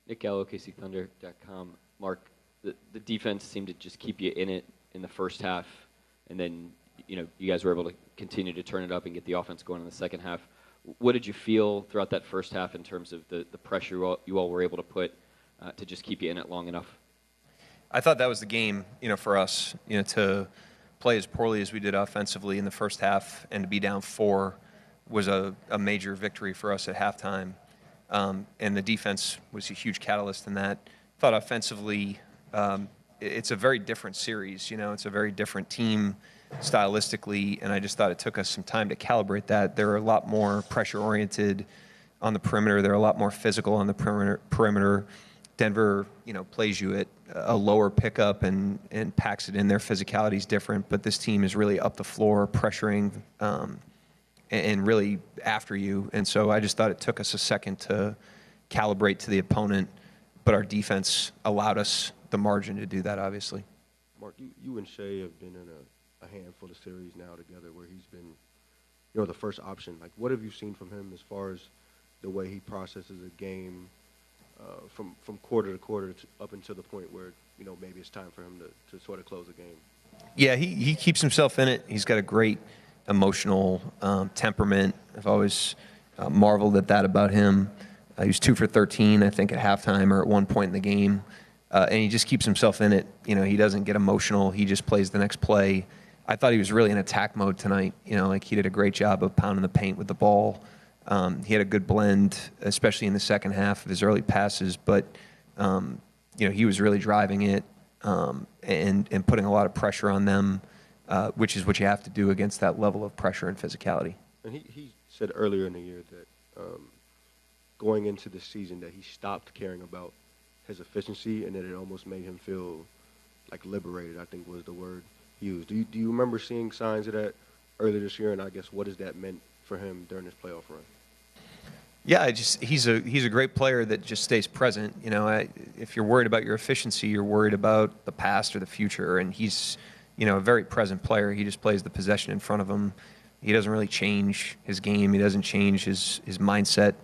Nick Gallo, OKCThunder.com. Mark, the defense seemed to just keep you in it in the first half, and then you guys were able to continue to turn it up and get the offense going in the second half. What did you feel throughout that first half in terms of the pressure you all were able to put to just keep you in it long enough? I thought that was the game, for us, to play as poorly as we did offensively in the first half and to be down 4 was a major victory for us at halftime. And the defense was a huge catalyst in that. I thought offensively, it's a very different series. It's a very different team stylistically, and I just thought it took us some time to calibrate that. They're a lot more pressure-oriented on the perimeter. They're a lot more physical on the perimeter. Denver, plays you at a lower pickup and packs it in. Their physicality is different, but this team is really up the floor, pressuring and really after you. And so I just thought it took us a second to calibrate to the opponent, but our defense allowed us the margin to do that, obviously. Mark, you and Shea have been in a handful of series now together where he's been, the first option. Like, what have you seen from him as far as the way he processes a game from quarter to quarter up until the point where, maybe it's time for him to sort of close a game? Yeah, he keeps himself in it. He's got a great emotional temperament. I've always marveled at that about him. He was 2 for 13, I think, at halftime or at one point in the game. And he just keeps himself in it. He doesn't get emotional. He just plays the next play. I thought he was really in attack mode tonight. He did a great job of pounding the paint with the ball. He had a good blend, especially in the second half of his early passes. But, he was really driving it and putting a lot of pressure on them, which is what you have to do against that level of pressure and physicality. And he said earlier in the year that going into the season that he stopped caring about his efficiency and that it almost made him feel like liberated, I think was the word used. Do you remember seeing signs of that earlier this year? And I guess what has that meant for him during this playoff run? Yeah, he's a great player that just stays present. If you're worried about your efficiency, you're worried about the past or the future. And he's, a very present player. He just plays the possession in front of him. He doesn't really change his game. He doesn't change his mindset.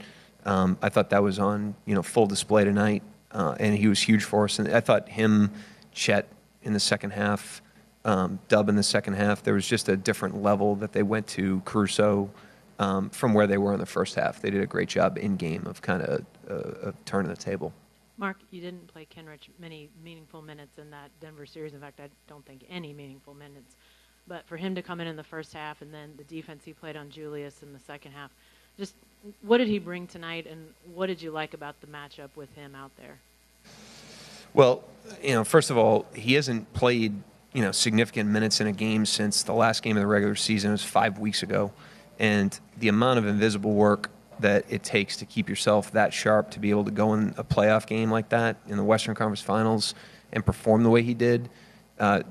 I thought that was on, full display tonight. And he was huge for us. And I thought him, Chet, in the second half, Dub in the second half, there was just a different level that they went to, Caruso, from where they were in the first half. They did a great job in-game of kind of turning the table. Mark, you didn't play Kenrich many meaningful minutes in that Denver series. In fact, I don't think any meaningful minutes. But for him to come in the first half and then the defense he played on Julius in the second half, just what did he bring tonight, and what did you like about the matchup with him out there? Well, first of all, he hasn't played, significant minutes in a game since the last game of the regular season. It was 5 weeks ago. And the amount of invisible work that it takes to keep yourself that sharp to be able to go in a playoff game like that in the Western Conference Finals and perform the way he did, the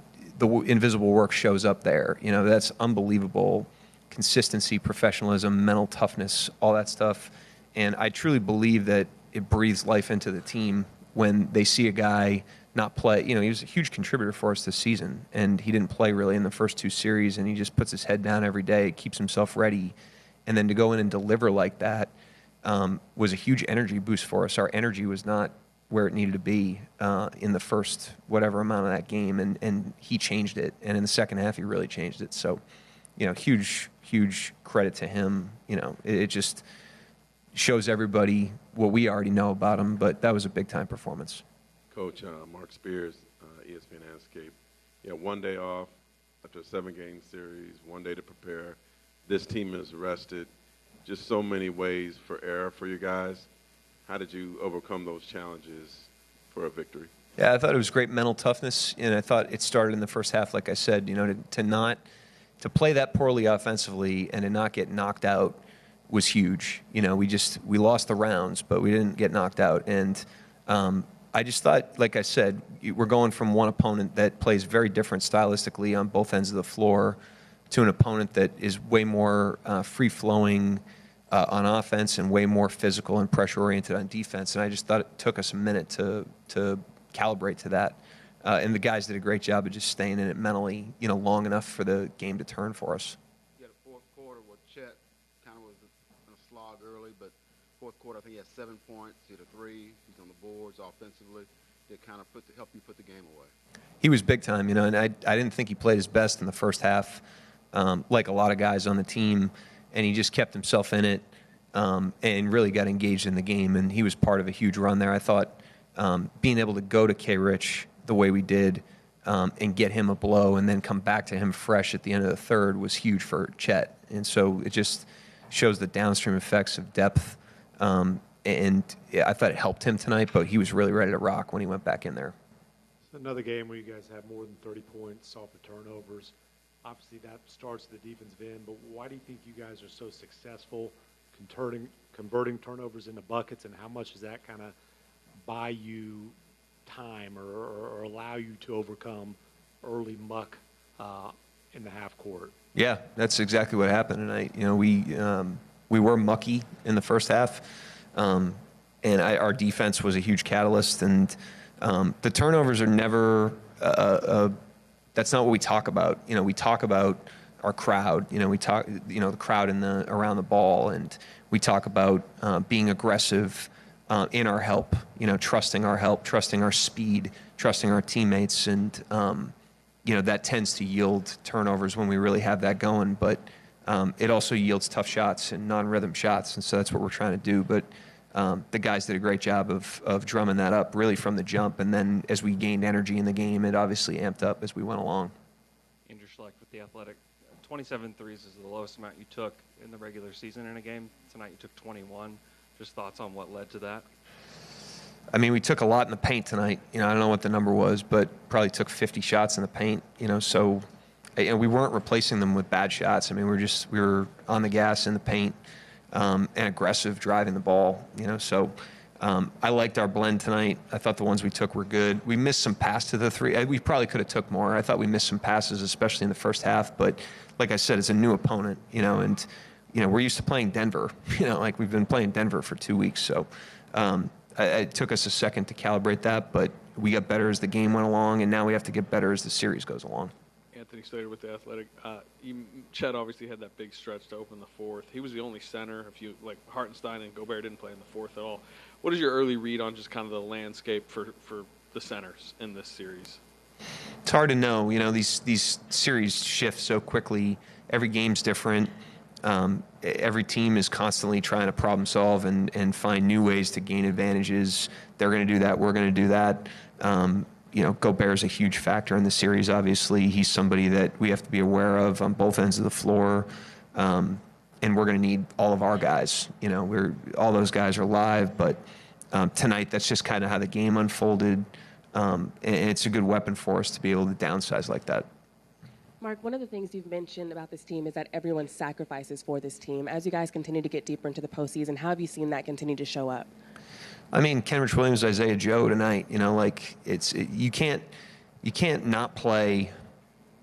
invisible work shows up there. That's unbelievable. Consistency, professionalism, mental toughness, all that stuff. And I truly believe that it breathes life into the team when they see a guy not play. He was a huge contributor for us this season, and he didn't play really in the first 2 series, and he just puts his head down every day, keeps himself ready. And then to go in and deliver like that was a huge energy boost for us. Our energy was not where it needed to be in the first whatever amount of that game, and he changed it. And in the second half, he really changed it. So, huge credit to him. It just shows everybody what we already know about him, but that was a big-time performance. Coach Mark Spears, ESPN Landscape. One day off after a 7-game series, one day to prepare. This team is rested. Just so many ways for error for you guys. How did you overcome those challenges for a victory? Yeah, I thought it was great mental toughness, and I thought it started in the first half, like I said, to play that poorly offensively and to not get knocked out was huge. We lost the rounds, but we didn't get knocked out. And I just thought, like I said, we're going from one opponent that plays very different stylistically on both ends of the floor to an opponent that is way more free-flowing on offense and way more physical and pressure-oriented on defense. And I just thought it took us a minute to calibrate to that. And the guys did a great job of just staying in it mentally, long enough for the game to turn for us. You had a fourth quarter where Chet kind of was in a slog early, but fourth quarter. I think he had 7 points, hit a three. He's on the boards offensively. That kind of help you put the game away. He was big time, and I didn't think he played his best in the first half, like a lot of guys on the team, and he just kept himself in it and really got engaged in the game, and he was part of a huge run there. I thought being able to go to Kenrich the way we did and get him a blow and then come back to him fresh at the end of the third was huge for Chet, and so it just shows the downstream effects of depth, and I thought it helped him tonight, but he was really ready to rock when he went back in there. It's another game where you guys have more than 30 points off of turnovers. Obviously, that starts the defensive end, but why do you think you guys are so successful converting turnovers into buckets, and how much does that kind of buy you time or allow you to overcome early muck in the half court? Yeah, that's exactly what happened tonight. We were mucky in the first half, and our defense was a huge catalyst. And the turnovers are never. That's not what we talk about. We talk about our crowd. We talk. The crowd around the ball, and we talk about being aggressive in our help. Trusting our help, trusting our speed, trusting our teammates, and that tends to yield turnovers when we really have that going. But it also yields tough shots and non-rhythm shots, and so that's what we're trying to do. But the guys did a great job of drumming that up really from the jump, and then as we gained energy in the game, it obviously amped up as we went along. Andrew Schleck with The Athletic. 27 threes is the lowest amount you took in the regular season in a game. Tonight you took 21. Just thoughts on what led to that? I mean, we took a lot in the paint tonight. I don't know what the number was, but probably took 50 shots in the paint. So and we weren't replacing them with bad shots. I mean, we were on the gas in the paint and aggressive driving the ball. So I liked our blend tonight. I thought the ones we took were good. We missed some pass to the three. We probably could have took more. I thought we missed some passes, especially in the first half. But like I said, it's a new opponent. And we're used to playing Denver. Like we've been playing Denver for 2 weeks. So it took us a second to calibrate that, but we got better as the game went along, and now we have to get better as the series goes along. Anthony Slater with The Athletic. Chet obviously had that big stretch to open the fourth. He was the only center. Hartenstein and Gobert didn't play in the fourth at all. What is your early read on just kind of the landscape for the centers in this series? It's hard to know. These series shift so quickly. Every game's different. Every team is constantly trying to problem solve and find new ways to gain advantages. They're going to do that. We're going to do that. Gobert's a huge factor in the series, obviously. He's somebody that we have to be aware of on both ends of the floor. And we're going to need all of our guys. All those guys are live, but tonight that's just kind of how the game unfolded. And it's a good weapon for us to be able to downsize like that. Mark, one of the things you've mentioned about this team is that everyone sacrifices for this team. As you guys continue to get deeper into the postseason, how have you seen that continue to show up? I mean, Kenrich Williams, Isaiah Joe tonight. You can't not play.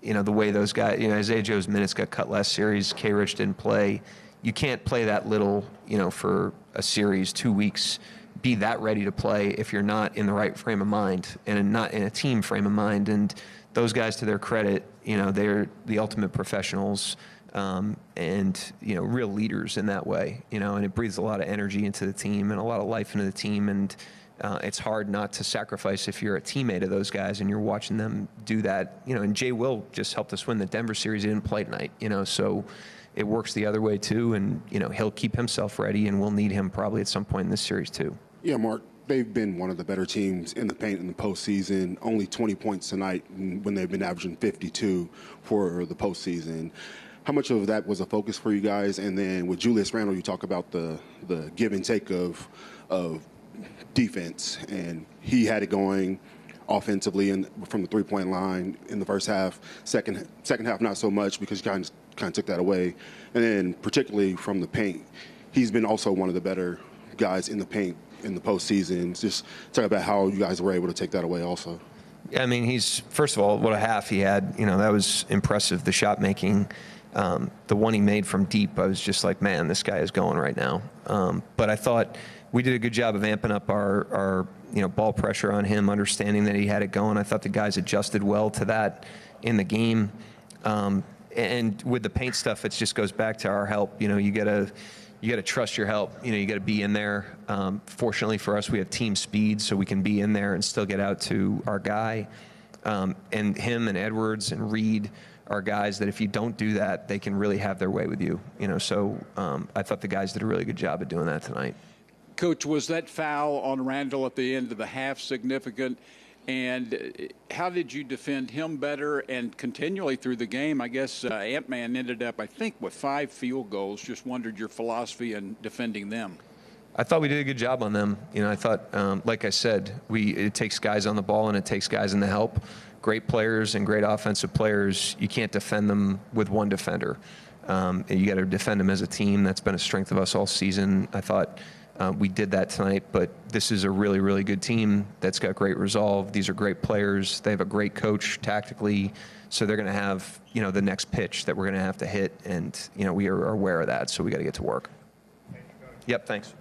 The way those guys. Isaiah Joe's minutes got cut last series. Kenrich didn't play. You can't play that little. For a series, 2 weeks. Be that ready to play if you're not in the right frame of mind and not in a team frame of mind. And those guys, to their credit, they're the ultimate professionals and real leaders in that way. And it breathes a lot of energy into the team and a lot of life into the team. And it's hard not to sacrifice if you're a teammate of those guys and you're watching them do that. And Jay Will just helped us win the Denver series. He didn't play tonight. So it works the other way too. And he'll keep himself ready, and we'll need him probably at some point in this series too. Yeah, Mark, they've been one of the better teams in the paint in the postseason. Only 20 points tonight when they've been averaging 52 for the postseason. How much of that was a focus for you guys? And then with Julius Randle, you talk about the give and take of defense, and he had it going offensively and from the three-point line in the first half. Second half, not so much because he kind of took that away. And then particularly from the paint, he's been also one of the better guys in the paint in the postseason. Just talk about how you guys were able to take that away also. Yeah, I mean, first of all, what a half he had. That was impressive, the shot making. The one he made from deep, I was just like, man, this guy is going right now. But I thought we did a good job of amping up our ball pressure on him, understanding that he had it going. I thought the guys adjusted well to that in the game. And with the paint stuff, it just goes back to our help. You gotta trust your help. You got to be in there. Fortunately for us, we have team speed, so we can be in there and still get out to our guy. And him and Edwards and Reed are guys that if you don't do that, they can really have their way with you. So I thought the guys did a really good job of doing that tonight. Coach, was that foul on Randall at the end of the half significant? And how did you defend him better? And continually through the game, I guess Ant-Man ended up, I think, with 5 field goals. Just wondered your philosophy in defending them. I thought we did a good job on them. I thought, like I said, it takes guys on the ball and it takes guys in the help. Great players and great offensive players, you can't defend them with one defender. You got to defend them as a team. That's been a strength of us all season. I thought we did that tonight, but this is a really, really good team that's got great resolve. These are great players. They have a great coach tactically, so they're going to have, the next pitch that we're going to have to hit, and, we are aware of that, so we got to get to work. Yep, thanks.